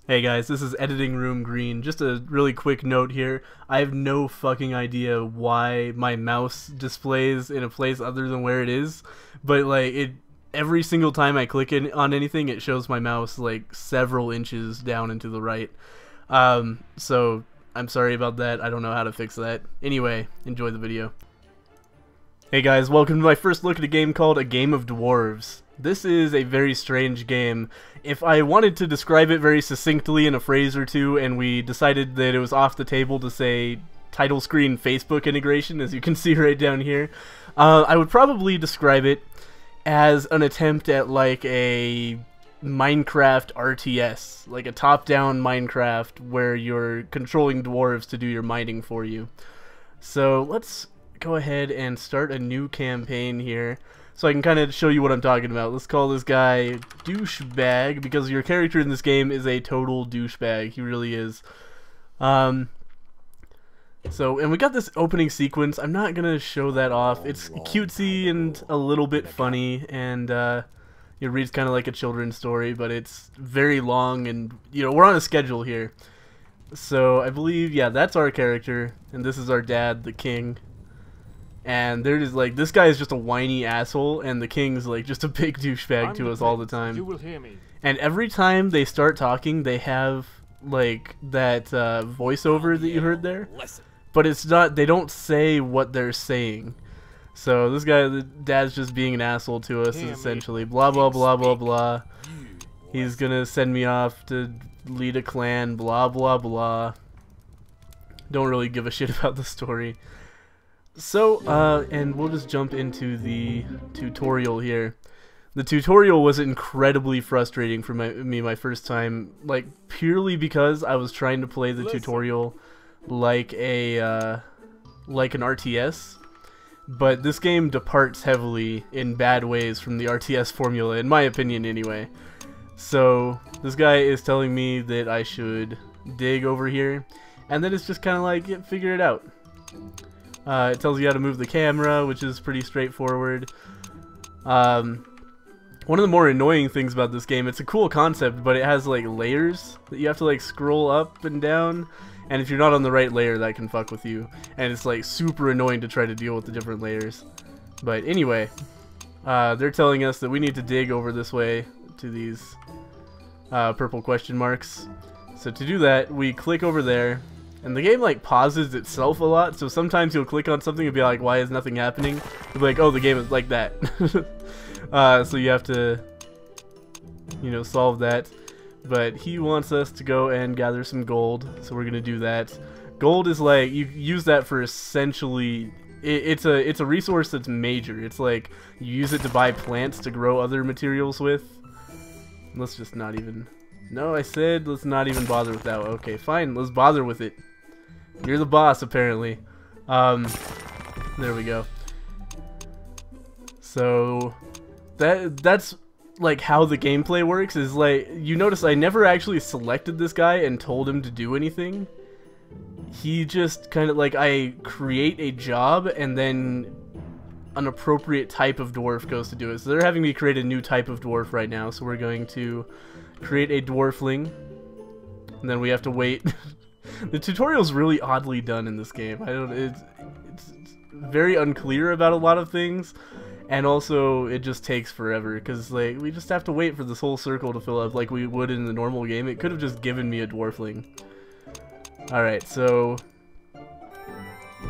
Hey guys, this is Editing Room Green. Just a really quick note here. I have no fucking idea why my mouse displays in a place other than where it is, but like every single time I click on anything, it shows my mouse like several inches down and to the right. So I'm sorry about that. I don't know how to fix that. Anyway, enjoy the video. Hey guys, welcome to my first look at a game called A Game of Dwarves. This is a very strange game. If I wanted to describe it very succinctly in a phrase or two, and we decided that it was off the table to say title screen Facebook integration, as you can see right down here, I would probably describe it as an attempt at like a Minecraft RTS, like a top-down Minecraft where you're controlling dwarves to do your mining for you. So let's go ahead and start a new campaign here so I can kind of show you what I'm talking about. Let's call this guy Douchebag, because your character in this game is a total douchebag. He really is. And we got this opening sequence. I'm not gonna show that off. It's cutesy and a little bit funny, and it reads kind of like a children's story, but it's very long, and we're on a schedule here. So I believe, yeah, that's our character, and this is our dad, the king. And they're just like, this guy is just a whiny asshole, and the king's like just a big douchebag to us all the time. You will hear me. And every time they start talking, they have like that voiceover that you heard there, but it's not. They don't say what they're saying. So this guy, the dad's just being an asshole to us, essentially. Blah blah blah blah blah. He's gonna send me off to lead a clan. Blah blah blah. Don't really give a shit about the story. So, and we'll just jump into the tutorial here. The tutorial was incredibly frustrating for me my first time, like purely because I was trying to play the tutorial like an RTS, but this game departs heavily in bad ways from the RTS formula, in my opinion anyway. So, this guy is telling me that I should dig over here, and then it's just kind of like, yeah, figure it out. It tells you how to move the camera, which is pretty straightforward. One of the more annoying things about this game, it's a cool concept, but it has like layers that you have to like scroll up and down, and if you're not on the right layer, that can fuck with you, and it's like super annoying to try to deal with the different layers. But anyway, they're telling us that we need to dig over this way to these purple question marks. So to do that, we click over there. And the game like pauses itself a lot, so sometimes you'll click on something and be like, why is nothing happening? You'll be like, oh, the game is like that. So you have to, solve that. But he wants us to go and gather some gold, so we're gonna do that. Gold is like, you use that for essentially, it's a resource that's major. It's like, you use it to buy plants to grow other materials with. Let's just not even... No, I said let's not even bother with that. Okay, fine, let's bother with it. You're the boss, apparently. There we go. So that's like how the gameplay works, is like, you notice I never actually selected this guy and told him to do anything. He just kind of like, I create a job and then an appropriate type of dwarf goes to do it. So they're having me create a new type of dwarf right now, so we're going to create a dwarfling, and then we have to wait. The tutorial's really oddly done in this game. It's very unclear about a lot of things, and also it just takes forever, because like, we just have to wait for this whole circle to fill up like we would in the normal game. It could have just given me a dwarfling. Alright, so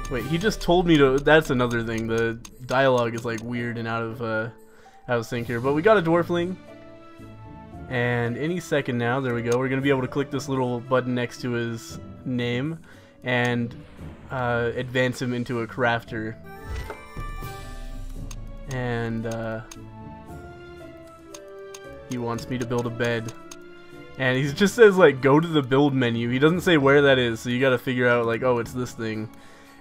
wait, he just told me to... That's another thing. The dialogue is like weird and out of sync here, but we got a dwarfling. And any second now, there we go, we're going to be able to click this little button next to his name and advance him into a crafter. And he wants me to build a bed. And he just says, like, go to the build menu. He doesn't say where that is, so you got to figure out, like, oh, it's this thing.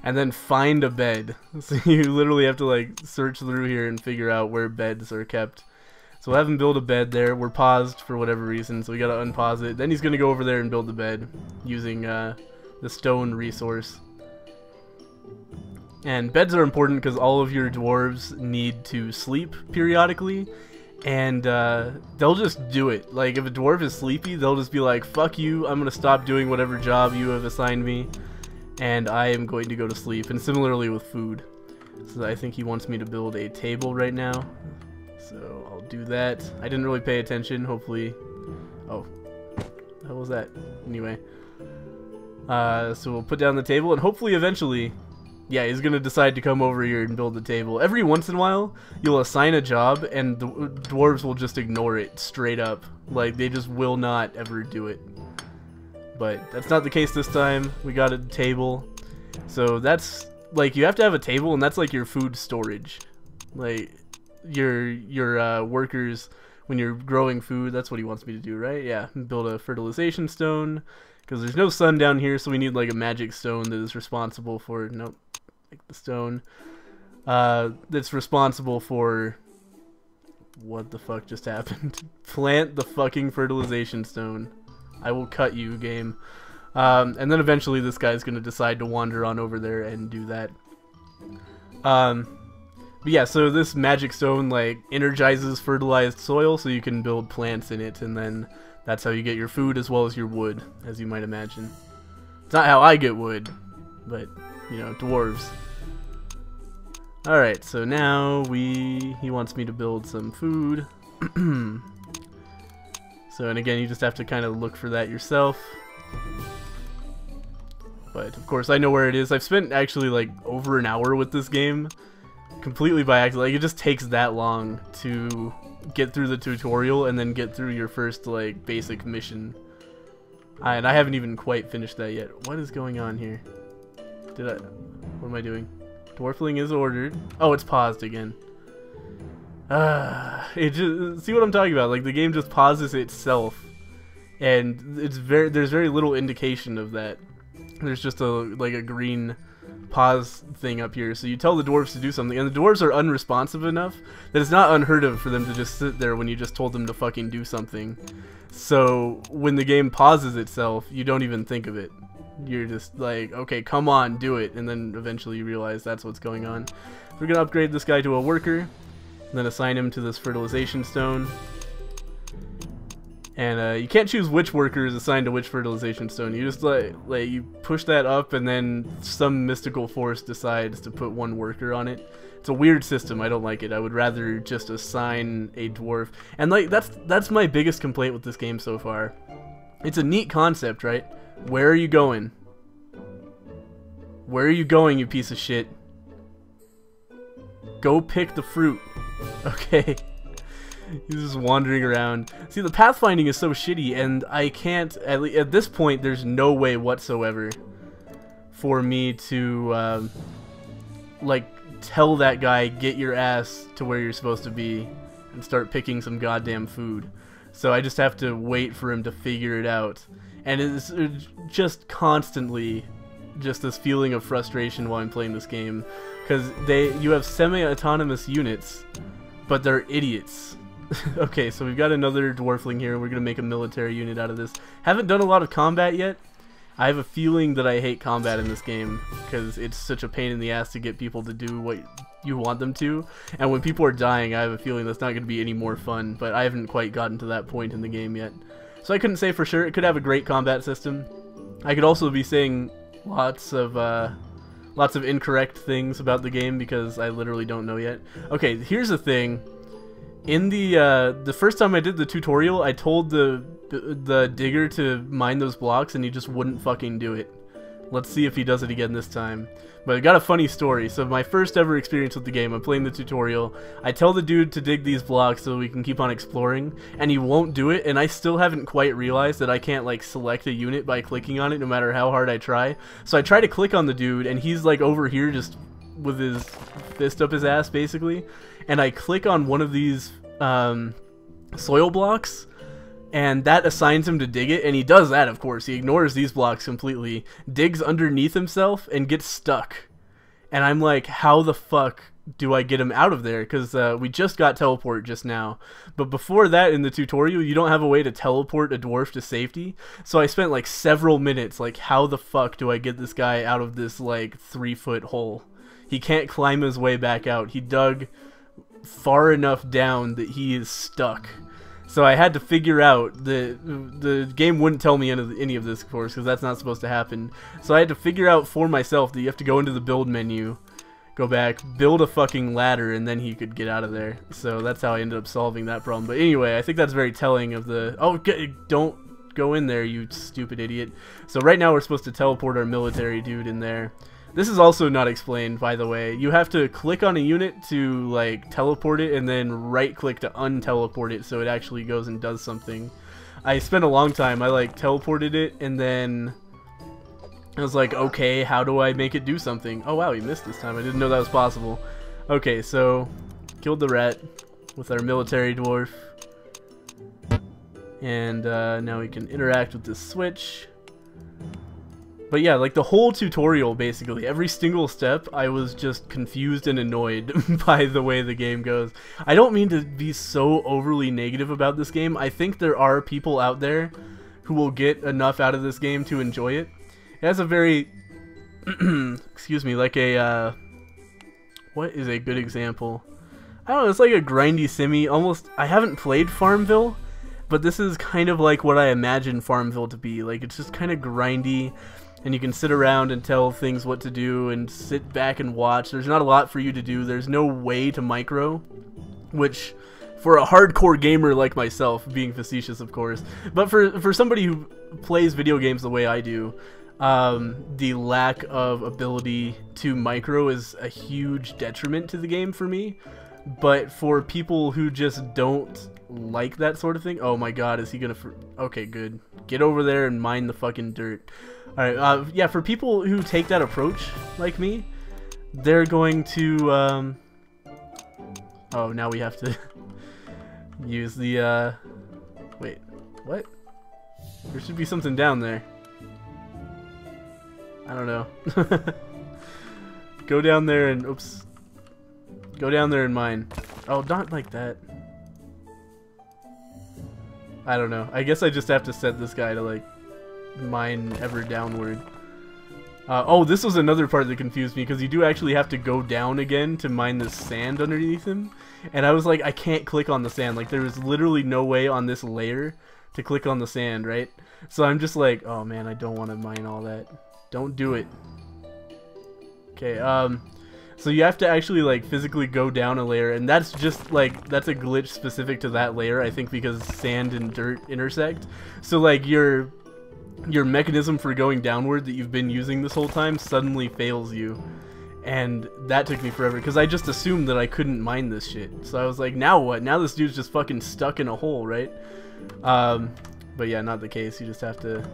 And then find a bed. So you literally have to, like, search through here and figure out where beds are kept. So we'll have him build a bed there. We're paused for whatever reason, so we gotta unpause it. Then he's gonna go over there and build the bed using the stone resource. And beds are important because all of your dwarves need to sleep periodically, and they'll just do it. Like, if a dwarf is sleepy, they'll just be like, fuck you, I'm gonna stop doing whatever job you have assigned me, and I am going to go to sleep. And similarly with food. So I think he wants me to build a table right now, so I'll do that. I didn't really pay attention. Hopefully, oh, what was that? Anyway, so we'll put down the table, and hopefully eventually, yeah, he's gonna decide to come over here and build the table. Every once in a while, you'll assign a job, and the dwarves will just ignore it straight up. Like, they just will not ever do it. But that's not the case this time. We got a table, so that's like, you have to have a table, and that's like your food storage. Like, your workers, when you're growing food, that's what he wants me to do, right? Yeah, build a fertilization stone, because there's no sun down here, so we need like a magic stone that is responsible for, nope, like the stone, that's responsible for, what the fuck just happened? Plant the fucking fertilization stone. I will cut you, game. And then eventually this guy's going to decide to wander on over there and do that. But yeah, so this magic stone like energizes fertilized soil so you can build plants in it, and then that's how you get your food as well as your wood, as you might imagine. It's not how I get wood, but, you know, dwarves. Alright, so now he wants me to build some food. So, and again, you just have to kind of look for that yourself. But, of course, I know where it is. I've spent actually, like, over an hour with this game. Completely by accident. Like, it just takes that long to get through the tutorial and then get through your first, like, basic mission. And I haven't even quite finished that yet. What is going on here? What am I doing? Dwarfling is ordered. Oh, it's paused again. It just, see what I'm talking about? Like, the game just pauses itself. And there's very little indication of that. There's just like a green pause thing up here, so you tell the dwarves to do something, and the dwarves are unresponsive enough that it's not unheard of for them to just sit there when you just told them to fucking do something. So when the game pauses itself, you don't even think of it. You're just like, okay, come on, do it, and then eventually you realize that's what's going on. We're gonna upgrade this guy to a worker, and then assign him to this fertilization stone. And you can't choose which worker is assigned to which fertilization stone. You just like you push that up, and then some mystical force decides to put one worker on it. It's a weird system. I don't like it. I would rather just assign a dwarf. And like that's my biggest complaint with this game so far. It's a neat concept, right? Where are you going? Where are you going, you piece of shit? Go pick the fruit. Okay. He's just wandering around. See, the pathfinding is so shitty, and I can't, at this point, there's no way whatsoever for me to, like, tell that guy, get your ass to where you're supposed to be, and start picking some goddamn food. So I just have to wait for him to figure it out. And it's just constantly just this feeling of frustration while I'm playing this game. Because you have semi-autonomous units, but they're idiots. Okay, so we've got another dwarfling here. We're going to make a military unit out of this. Haven't done a lot of combat yet. I have a feeling that I hate combat in this game because it's such a pain in the ass to get people to do what you want them to. And when people are dying, I have a feeling that's not going to be any more fun. But I haven't quite gotten to that point in the game yet. So I couldn't say for sure. It could have a great combat system. I could also be saying lots of incorrect things about the game because I literally don't know yet. Okay, here's the thing. In the first time I did the tutorial, I told the digger to mine those blocks, and he just wouldn't fucking do it. Let's see if he does it again this time. But I got a funny story. So my first ever experience with the game, I'm playing the tutorial. I tell the dude to dig these blocks so we can keep on exploring, and he won't do it, and I still haven't quite realized that I can't like select a unit by clicking on it no matter how hard I try. So I try to click on the dude, and he's like over here just with his fist up his ass basically. And I click on one of these soil blocks, and that assigns him to dig it, and he does that, of course. He ignores these blocks completely, digs underneath himself, and gets stuck. And I'm like, how the fuck do I get him out of there? Because we just got teleport just now. But before that, in the tutorial, you don't have a way to teleport a dwarf to safety. So I spent like several minutes, like, how the fuck do I get this guy out of this, like, 3-foot hole? He can't climb his way back out. He dug far enough down that he is stuck. So I had to figure out the game wouldn't tell me any of this, of course, because that's not supposed to happen. So I had to figure out for myself that you have to go into the build menu, go back, build a fucking ladder, and then he could get out of there. So that's how I ended up solving that problem. But anyway, I think that's very telling of the... Oh, don't go in there, you stupid idiot. So right now we're supposed to teleport our military dude in there. This is also not explained, by the way. You have to click on a unit to, like, teleport it, and then right-click to unteleport it so it actually goes and does something. I spent a long time. I, like, teleported it, and then I was like, okay, how do I make it do something? Oh, wow, he missed this time. I didn't know that was possible. Okay, so killed the rat with our military dwarf. And now we can interact with this switch. But yeah, like the whole tutorial, basically, every single step, I was just confused and annoyed by the way the game goes. I don't mean to be so overly negative about this game. I think there are people out there who will get enough out of this game to enjoy it. It has a very, excuse me, like a, what is a good example? I don't know, it's like a grindy simmy, almost. I haven't played Farmville, but this is kind of like what I imagine Farmville to be. Like, it's just kind of grindy. And you can sit around and tell things what to do and sit back and watch. There's not a lot for you to do. There's no way to micro, which for a hardcore gamer like myself, being facetious of course, but for somebody who plays video games the way I do, the lack of ability to micro is a huge detriment to the game for me. But for people who just don't like that sort of thing, oh my god, is he gonna... Okay, good. Get over there and mine the fucking dirt. Alright, yeah, for people who take that approach, like me, they're going to, oh, now we have to use the, wait, what? There should be something down there. I don't know. Go down there and, oops. Go down there and mine. Oh, not like that. I don't know. I guess I just have to set this guy to, like, mine ever downward. Oh, this was another part that confused me, because you do actually have to go down again to mine this sand underneath him. And I was like, I can't click on the sand. Like, there was literally no way on this layer to click on the sand, right? So I'm just like, oh man, I don't want to mine all that. Don't do it. Okay, so you have to actually, like, physically go down a layer, and that's just, like, that's a glitch specific to that layer, I think, because sand and dirt intersect. So, like, your mechanism for going downward that you've been using this whole time suddenly fails you. And that took me forever, because I just assumed that I couldn't mine this shit. So I was like, now what? Now this dude's just fucking stuck in a hole, right? But yeah, not the case. You just have to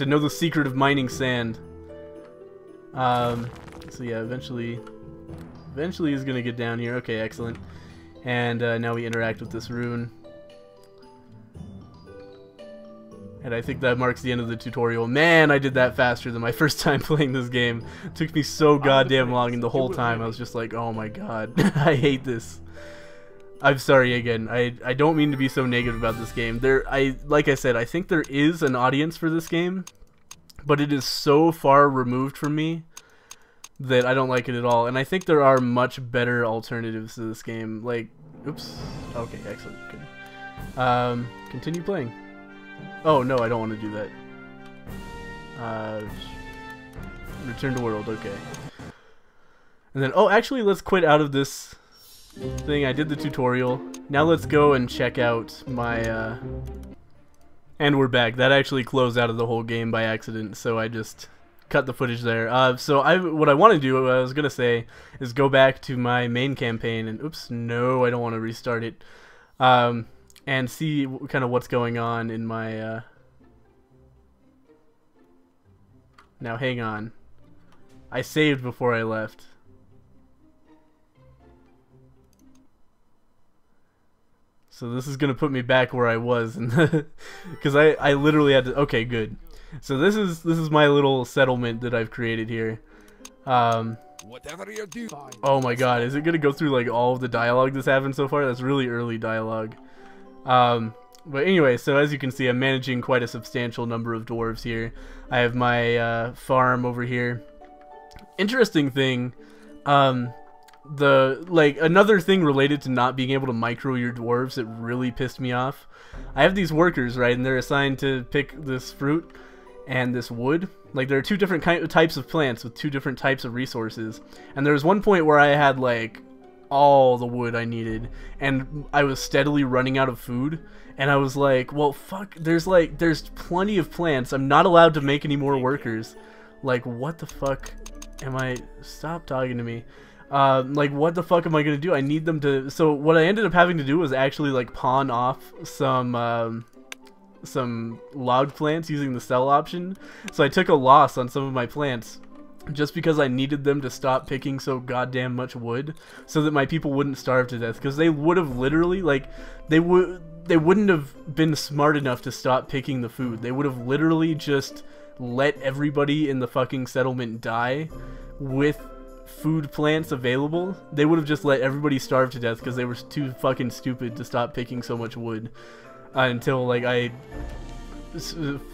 know the secret of mining sand. So yeah, eventually he's gonna get down here. Okay, excellent. And now we interact with this rune. And I think that marks the end of the tutorial. Man, I did that faster than my first time playing this game. It took me so goddamn long, and the whole time I was just like, oh my god, I hate this. I'm sorry again. I don't mean to be so negative about this game. Like I said, I think there is an audience for this game, but it is so far removed from me that I don't like it at all. And I think there are much better alternatives to this game. Like, oops. Okay, excellent. Good. Continue playing. Oh, no, I don't want to do that. Return to world, okay. And then, oh, actually, let's quit out of this thing. I did the tutorial. Now let's go and check out my, and we're back. That actually closed out of the whole game by accident, so I just cut the footage there. So what I want to do, what I was going to say, is go back to my main campaign, and oops, no, I don't want to restart it. And see kind of what's going on in my, Now, hang on. I saved before I left. So this is going to put me back where I was, because I literally had to... Okay, good. So this is my little settlement that I've created here. Whatever you do. Oh my god, is it going to go through, like, all of the dialogue that's happened so far? That's really early dialogue. But anyway, so as you can see, I'm managing quite a substantial number of dwarves here. I have my farm over here. Interesting thing, another thing related to not being able to micro your dwarves that really pissed me off. I have these workers, right, and they're assigned to pick this fruit and this wood. Like, there are two different types of plants with two different types of resources. And there was one point where I had, like, all the wood I needed, and I was steadily running out of food. And I was like, well, fuck, there's plenty of plants. I'm not allowed to make any more workers. Like, what the fuck am I... Stop talking to me. Like, what the fuck am I gonna do? I need them to... So what I ended up having to do was actually, like, pawn off some log plants using the sell option. So I took a loss on some of my plants just because I needed them to stop picking so goddamn much wood so that my people wouldn't starve to death. Because they would have literally, like, they wouldn't have been smart enough to stop picking the food. They would have literally just let everybody in the fucking settlement die with food plants available. They would have just let everybody starve to death because they were too fucking stupid to stop picking so much wood. Until, like, I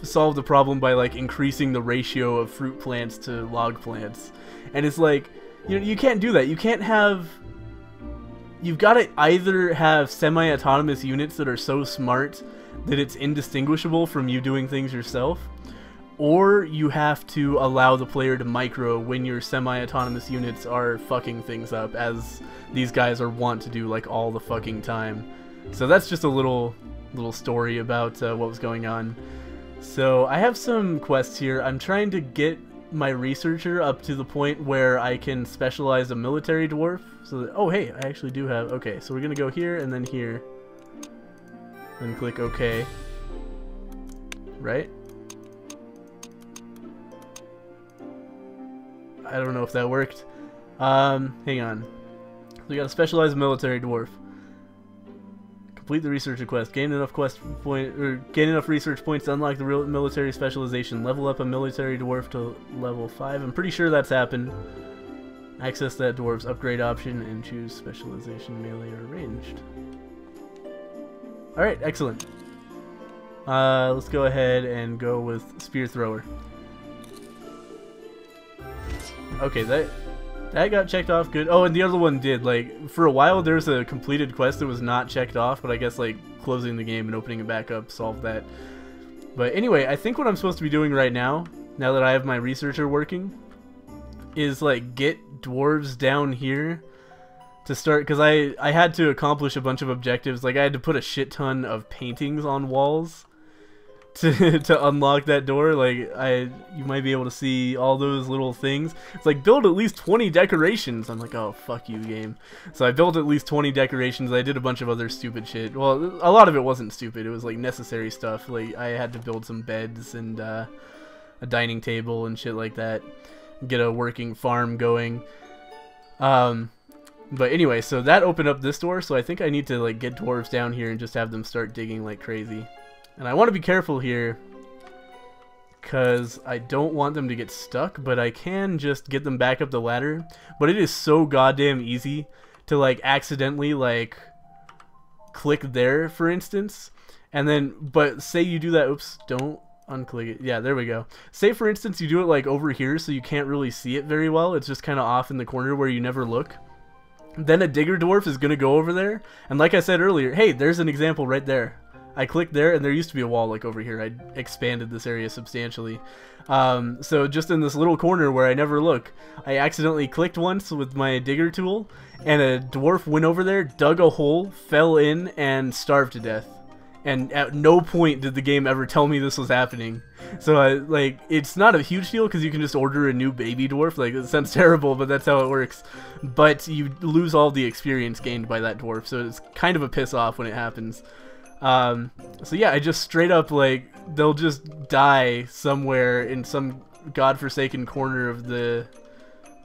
solved the problem by, like, increasing the ratio of fruit plants to log plants. And it's like, you can't do that. You can't have... You've got to either have semi-autonomous units that are so smart that it's indistinguishable from you doing things yourself, or you have to allow the player to micro when your semi-autonomous units are fucking things up, as these guys are wont to do, like, all the fucking time. So that's just a little story about what was going on. So I have some quests here. I'm trying to get my researcher up to the point where I can specialize a military dwarf. So that, oh hey, I actually do have... Okay, so we're gonna go here and then here. Then click OK. Right? I don't know if that worked. Hang on. So we gotta specialize a military dwarf. Complete the research quest. Gain enough research points to unlock the real military specialization. Level up a military dwarf to level 5. I'm pretty sure that's happened. Access that dwarf's upgrade option and choose specialization, melee or ranged. Alright, excellent. Let's go ahead and go with spear thrower. Okay, that got checked off good. Oh, and the other one did. Like, for a while there was a completed quest that was not checked off, but I guess, like, closing the game and opening it back up solved that. But anyway, I think what I'm supposed to be doing right now that I have my researcher working, is, like, get dwarves down here to start, because I had to accomplish a bunch of objectives. Like, I had to put a shit ton of paintings on walls to unlock that door. Like, you might be able to see all those little things. It's like, build at least 20 decorations. I'm like, oh, fuck you, game. So I built at least 20 decorations. I did a bunch of other stupid shit. Well, a lot of it wasn't stupid. It was, like, necessary stuff. Like, I had to build some beds and a dining table and shit like that. Get a working farm going. But anyway, so that opened up this door. So I think I need to, like, get dwarves down here and just have them start digging like crazy. And I want to be careful here, because I don't want them to get stuck, but I can just get them back up the ladder. But it is so goddamn easy to, like, accidentally, like, click there, for instance. And then, but say you do that, oops, don't unclick it. Yeah, there we go. Say, for instance, you do it, like, over here, so you can't really see it very well. It's just kind of off in the corner where you never look. Then a digger dwarf is going to go over there. And like I said earlier, hey, there's an example right there. I clicked there, and there used to be a wall, like, over here. I expanded this area substantially. So just in this little corner where I never look, I accidentally clicked once with my digger tool, and a dwarf went over there, dug a hole, fell in, and starved to death. And at no point did the game ever tell me this was happening. So, like, it's not a huge deal because you can just order a new baby dwarf. Like, it sounds terrible, but that's how it works. But you lose all the experience gained by that dwarf, so it's kind of a piss off when it happens. So yeah, I just straight up, like, they'll just die somewhere in some godforsaken corner of the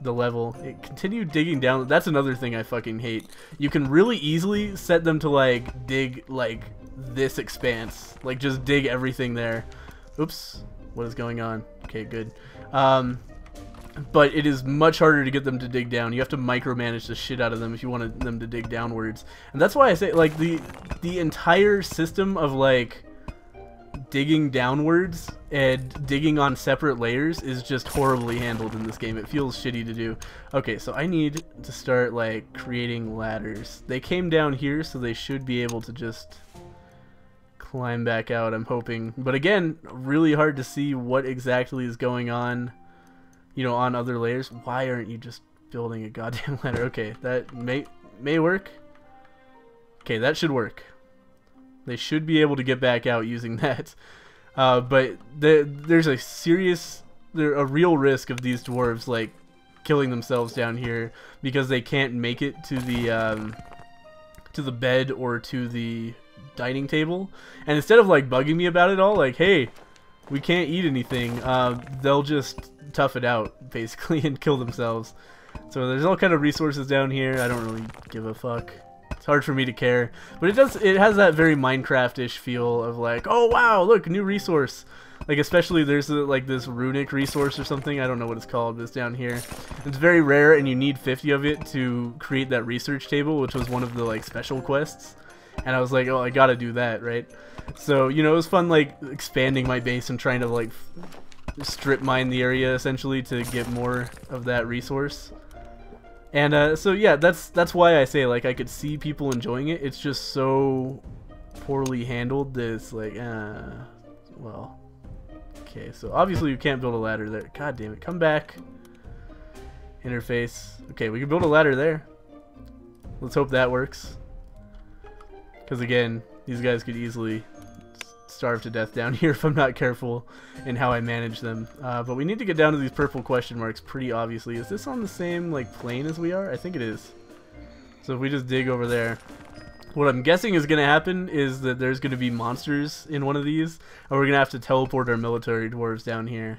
level. Continue digging down. That's another thing I fucking hate. You can really easily set them to, like, dig, like, this expanse. Like, just dig everything there. Oops. What is going on? Okay, good. But it is much harder to get them to dig down. You have to micromanage the shit out of them if you want them to dig downwards. And that's why I say, like, the entire system of, like, digging downwards and digging on separate layers is just horribly handled in this game. It feels shitty to do. Okay, so I need to start like creating ladders. They came down here, so they should be able to just climb back out, I'm hoping. But again, really hard to see what exactly is going on, you know, on other layers. Why aren't you just building a goddamn ladder? Okay, that may work. Okay, that should work. They should be able to get back out using that. But there's a real risk of these dwarves like killing themselves down here because they can't make it to the bed or to the dining table. And instead of like bugging me about it all, like, hey, we can't eat anything, they'll just tough it out basically and kill themselves. So there's all kind of resources down here. I don't really give a fuck. It's hard for me to care, but it has that very Minecraft-ish feel of like, oh wow, look, new resource. Like especially there's like this runic resource or something, I don't know what it's called, but it's down here. It's very rare and you need 50 of it to create that research table, which was one of the like special quests. And I was like, oh, I gotta do that, right? So, you know, it was fun like expanding my base and trying to like strip mine the area essentially to get more of that resource. And so yeah, that's why I say like I could see people enjoying it. It's just so poorly handled that it's like, well, okay. So obviously you can't build a ladder there. God damn it! Come back. Interface. Okay, we can build a ladder there. Let's hope that works. Because again, these guys could easily starve to death down here if I'm not careful in how I manage them. But we need to get down to these purple question marks pretty obviously. Is this on the same like plane as we are? I think it is. So if we just dig over there, what I'm guessing is going to happen is that there's going to be monsters in one of these, and we're going to have to teleport our military dwarves down here.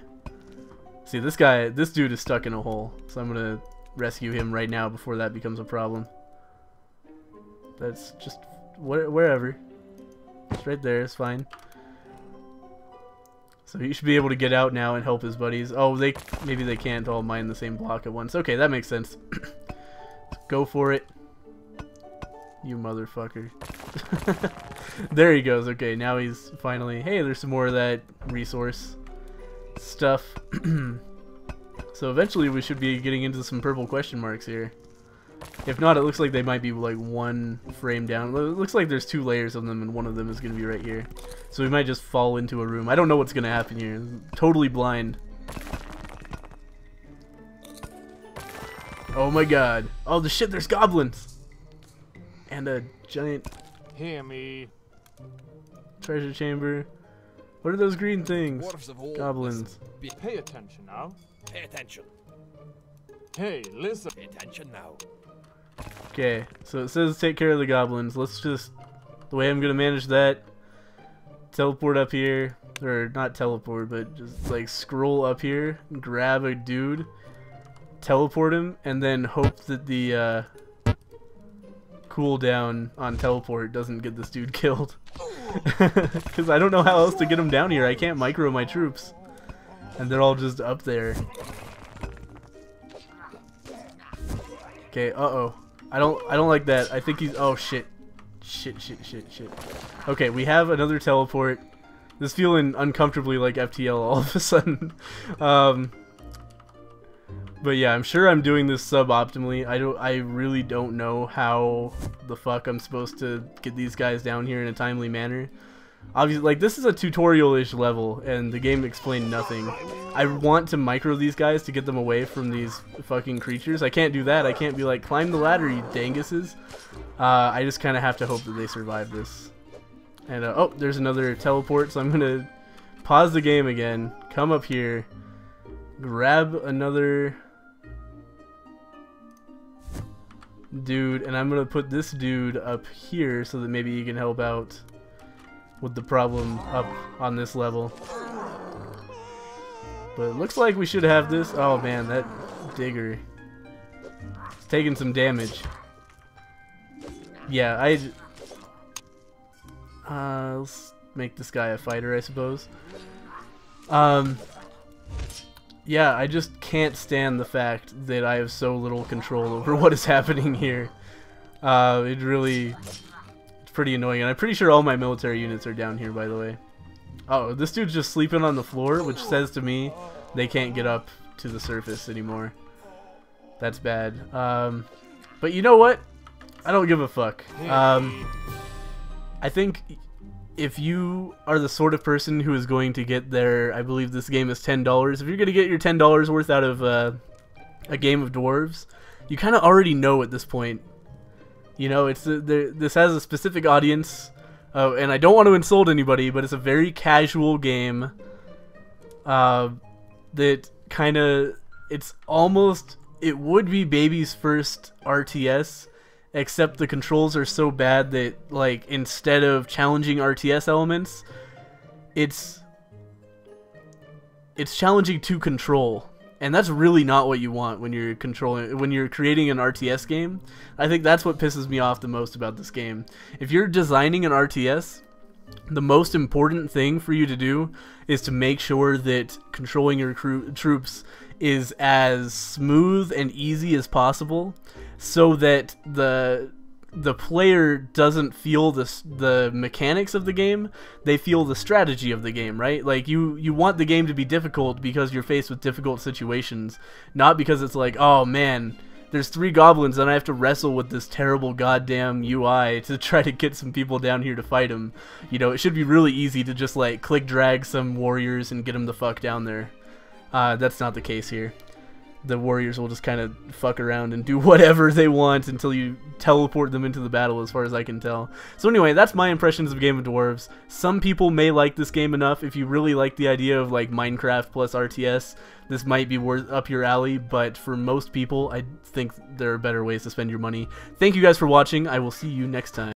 See, this dude is stuck in a hole, so I'm going to rescue him right now before that becomes a problem. That's just wherever. It's right there, it's fine. So he should be able to get out now and help his buddies. Oh, maybe they can't all mine the same block at once. Okay, that makes sense. Go for it. You motherfucker. There he goes. Okay, now he's finally... Hey, there's some more of that resource stuff. So eventually we should be getting into some purple question marks here. If not, it looks like they might be like one frame down. It looks like there's 2 layers of them and one of them is going to be right here. So we might just fall into a room. I don't know what's going to happen here. I'm totally blind. Oh my god. Oh the shit, there's goblins! And a giant... Hear me. Treasure chamber. What are those green things? Goblins. Pay attention now. Pay attention. Hey, listen. Pay attention now. Okay, so it says take care of the goblins. Let's just... The way I'm going to manage that... Teleport up here. Or not teleport, but just like scroll up here. Grab a dude. Teleport him. And then hope that the cooldown on teleport doesn't get this dude killed. Because I don't know how else to get him down here. I can't micro my troops. And they're all just up there. Okay, uh-oh. I don't like that. I think he's... Oh, shit. Shit. Okay, we have another teleport. This is feeling uncomfortably like FTL all of a sudden. But yeah, I'm sure I'm doing this suboptimally. I really don't know how the fuck I'm supposed to get these guys down here in a timely manner. Obviously, like, this is a tutorial-ish level, and the game explained nothing. I want to micro these guys to get them away from these fucking creatures. I can't do that. I can't be like, climb the ladder, you danguses. I just kind of have to hope that they survive this. And, oh, there's another teleport, so I'm going to pause the game again, come up here, grab another dude, and I'm going to put this dude up here so that maybe he can help out with the problem up on this level. But it looks like we should have this. Oh man, that digger is taking some damage. Yeah, let's make this guy a fighter, I suppose. Yeah, I just can't stand the fact that I have so little control over what is happening here. It's pretty annoying, and I'm pretty sure all my military units are down here, by the way. Oh, this dude's just sleeping on the floor, which says to me they can't get up to the surface anymore. That's bad. But you know what? I don't give a fuck. I think if you are the sort of person who is going to get their, I believe this game is $10. If you're going to get your $10 worth out of A Game of Dwarves, you kind of already know at this point. You know, it's this has a specific audience, and I don't want to insult anybody, but it's a very casual game that kind of, it's almost, it would be baby's first RTS, except the controls are so bad that, like, instead of challenging RTS elements, it's challenging to control. And that's really not what you want when you're creating an RTS game. I think that's what pisses me off the most about this game. If you're designing an RTS, the most important thing for you to do is to make sure that controlling your troops is as smooth and easy as possible, so that the player doesn't feel the mechanics of the game, they feel the strategy of the game, right? Like, you want the game to be difficult because you're faced with difficult situations, not because it's like, oh man, there's 3 goblins and I have to wrestle with this terrible goddamn UI to try to get some people down here to fight them. You know, it should be really easy to just, like, click drag some warriors and get them the fuck down there. That's not the case here. The warriors will just kind of fuck around and do whatever they want until you teleport them into the battle, as far as I can tell. So anyway, that's my impressions of Game of Dwarves. Some people may like this game enough. If you really like the idea of, like, Minecraft plus RTS, this might be up your alley, but for most people, I think there are better ways to spend your money. Thank you guys for watching. I will see you next time.